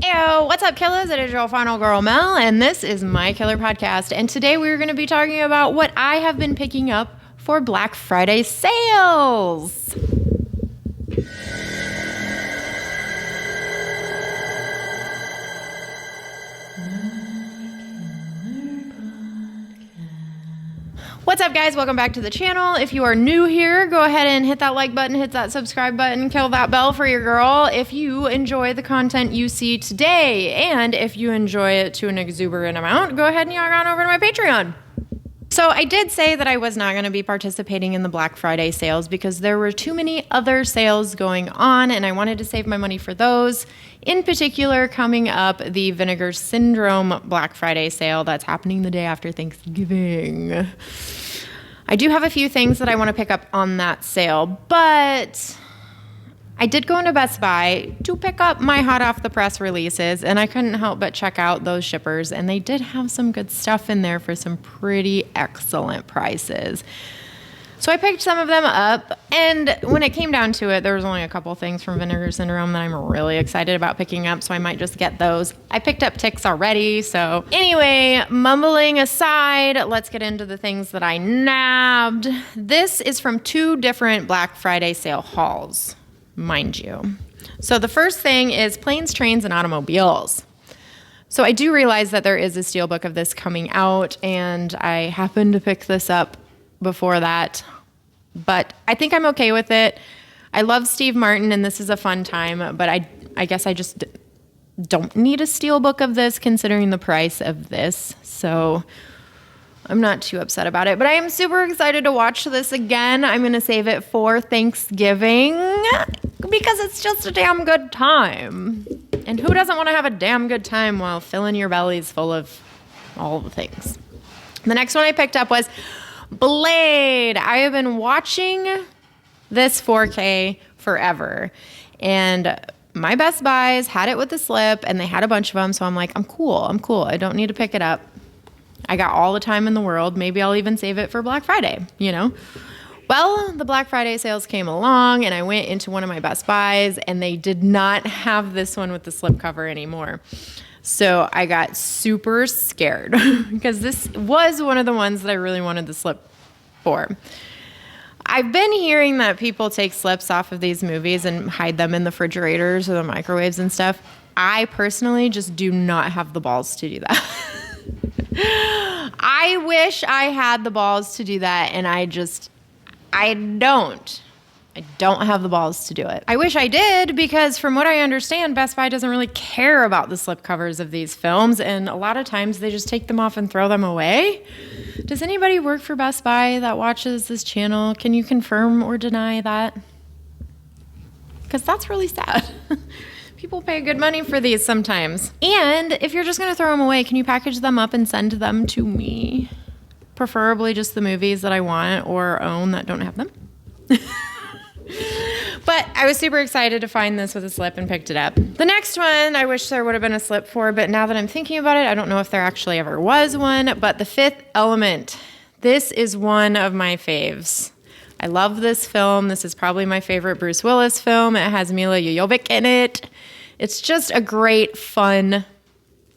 Ew, what's up, killers? It is your final girl, Mel, and this is my Killer Podcast. And today we're going to be talking about what I have been picking up for Black Friday sales. What's up, guys? Welcome back to the channel. If you are new here, go ahead and hit that like button, hit that subscribe button, kill that bell for your girl if you enjoy the content you see today. And if you enjoy it to an exuberant amount, go ahead and log on over to my Patreon. So I did say that I was not going to be participating in the Black Friday sales because there were too many other sales going on and I wanted to save my money for those. In particular, coming up, the Vinegar Syndrome Black Friday sale that's happening the day after Thanksgiving. I do have a few things that I want to pick up on that sale, but I did go into Best Buy to pick up my hot off the press releases, and I couldn't help but check out those shippers, and they did have some good stuff in there for some pretty excellent prices. So I picked some of them up, and when it came down to it, there was only a couple things from Vinegar Syndrome that I'm really excited about picking up, so I might just get those. I picked up Ticks already, so anyway, mumbling aside, let's get into the things that I nabbed. This is from two different Black Friday sale hauls, mind you. So the first thing is Planes, Trains, and Automobiles. So I do realize that there is a steelbook of this coming out, and I happened to pick this up before that, but I think I'm okay with it. I love Steve Martin, and this is a fun time, but I guess I just don't need a steelbook of this considering the price of this, so I'm not too upset about it, but I am super excited to watch this again. I'm going to save it for Thanksgiving because it's just a damn good time. And who doesn't want to have a damn good time while filling your bellies full of all the things? The next one I picked up was Blade. I have been watching this 4K forever, and my Best Buys had it with the slip, and they had a bunch of them, so I'm like, I'm cool. I don't need to pick it up. I got all the time in the world. Maybe I'll even save it for Black Friday, you know? Well, the Black Friday sales came along, and I went into one of my Best Buys, and they did not have this one with the slipcover anymore. So I got super scared because this was one of the ones that I really wanted the slip for. I've been hearing that people take slips off of these movies and hide them in the refrigerators or the microwaves and stuff. I personally just do not have the balls to do that. I wish I had the balls to do that, and I don't. I don't have the balls to do it. I wish I did because from what I understand, Best Buy doesn't really care about the slipcovers of these films, and a lot of times they just take them off and throw them away. Does anybody work for Best Buy that watches this channel? Can you confirm or deny that? Because that's really sad. People pay good money for these sometimes. And if you're just going to throw them away, can you package them up and send them to me? Preferably just the movies that I want or own that don't have them. But I was super excited to find this with a slip and picked it up. The next one, I wish there would have been a slip for, but now that I'm thinking about it, I don't know if there actually ever was one, but The Fifth Element. This is one of my faves. I love this film. This is probably my favorite Bruce Willis film. It has Mila Jovovich in it. It's just a great, fun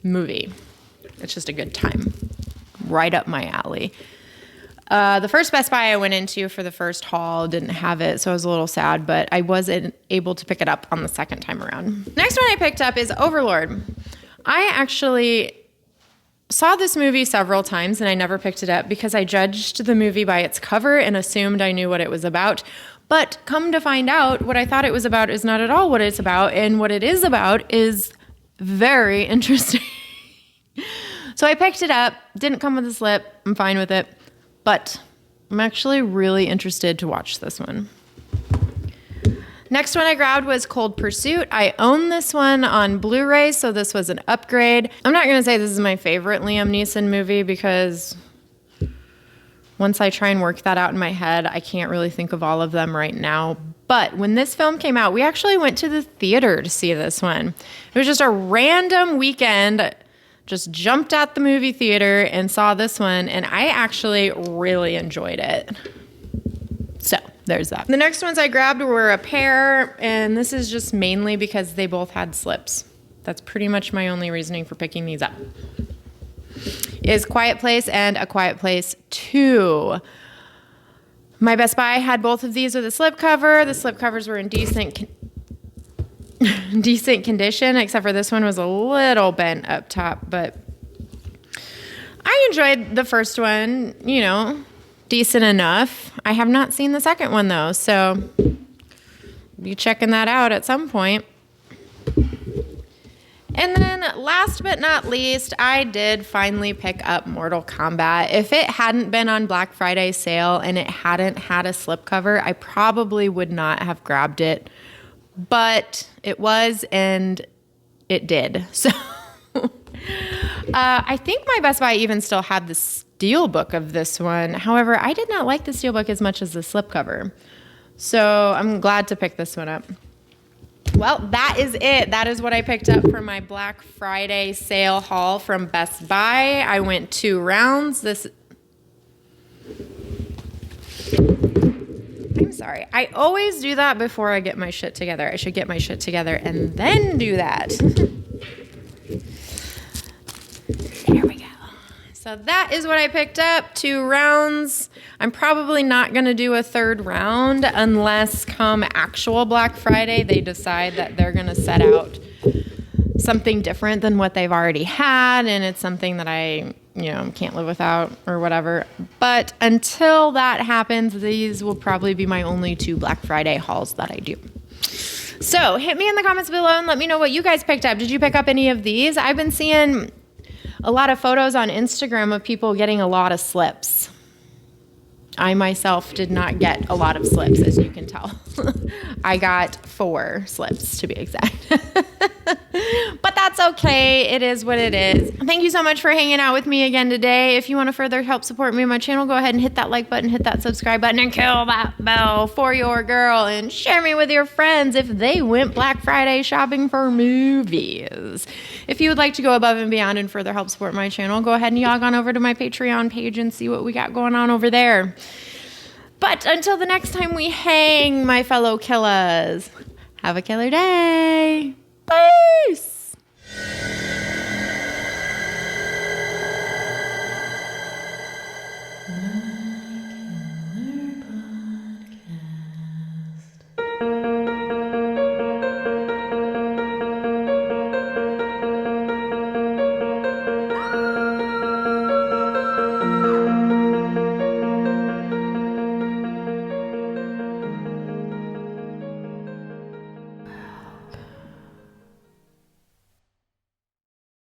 movie. It's just a good time. Right up my alley. The first Best Buy I went into for the first haul didn't have it, so I was a little sad, but I wasn't able to pick it up on the second time around. Next one I picked up is Overlord. I actually saw this movie several times, and I never picked it up because I judged the movie by its cover and assumed I knew what it was about. But come to find out, what I thought it was about is not at all what it's about, and what it is about is very interesting. So I picked it up, didn't come with a slip, I'm fine with it. But I'm actually really interested to watch this one. Next one I grabbed was Cold Pursuit. I own this one on Blu-ray, so this was an upgrade. I'm not going to say this is my favorite Liam Neeson movie because once I try and work that out in my head, I can't really think of all of them right now. But when this film came out, we actually went to the theater to see this one. It was just a random weekend. Just jumped at the movie theater and saw this one, and I actually really enjoyed it. So there's that. The next ones I grabbed were a pair, and this is just mainly because they both had slips. That's pretty much my only reasoning for picking these up. Is Quiet Place and A Quiet Place 2. My Best Buy had both of these with a slipcover. The slipcovers were in decent condition, except for this one was a little bent up top, but I enjoyed the first one, decent enough. I have not seen the second one though, so be checking that out at some point. And then last but not least, I did finally pick up Mortal Kombat. If it hadn't been on Black Friday sale and it hadn't had a slipcover, I probably would not have grabbed it. But it was, and it did. So I think my Best Buy even still had the steelbook of this one. However, I did not like the steelbook as much as the slipcover. So I'm glad to pick this one up. Well, that is it. That is what I picked up for my Black Friday sale haul from Best Buy. I went 2 rounds. I'm sorry. I always do that before I get my shit together. I should get my shit together and then do that. There we go. So that is what I picked up, 2 rounds. I'm probably not going to do a 3rd round unless come actual Black Friday, they decide that they're going to set out something different than what they've already had. And it's something that I, can't live without or whatever. But until that happens, these will probably be my only 2 Black Friday hauls that I do. So hit me in the comments below and let me know what you guys picked up. Did you pick up any of these? I've been seeing a lot of photos on Instagram of people getting a lot of slips. I myself did not get a lot of slips, as you can tell. I got 4 slips to be exact. But that's okay. It is what it is. Thank you so much for hanging out with me again today. If you want to further help support me and my channel, go ahead and hit that like button, hit that subscribe button, and kill that bell for your girl. And share me with your friends if they went Black Friday shopping for movies. If you would like to go above and beyond and further help support my channel, go ahead and log on over to my Patreon page and see what we got going on over there. But until the next time we hang, my fellow killers, have a killer day. Peace.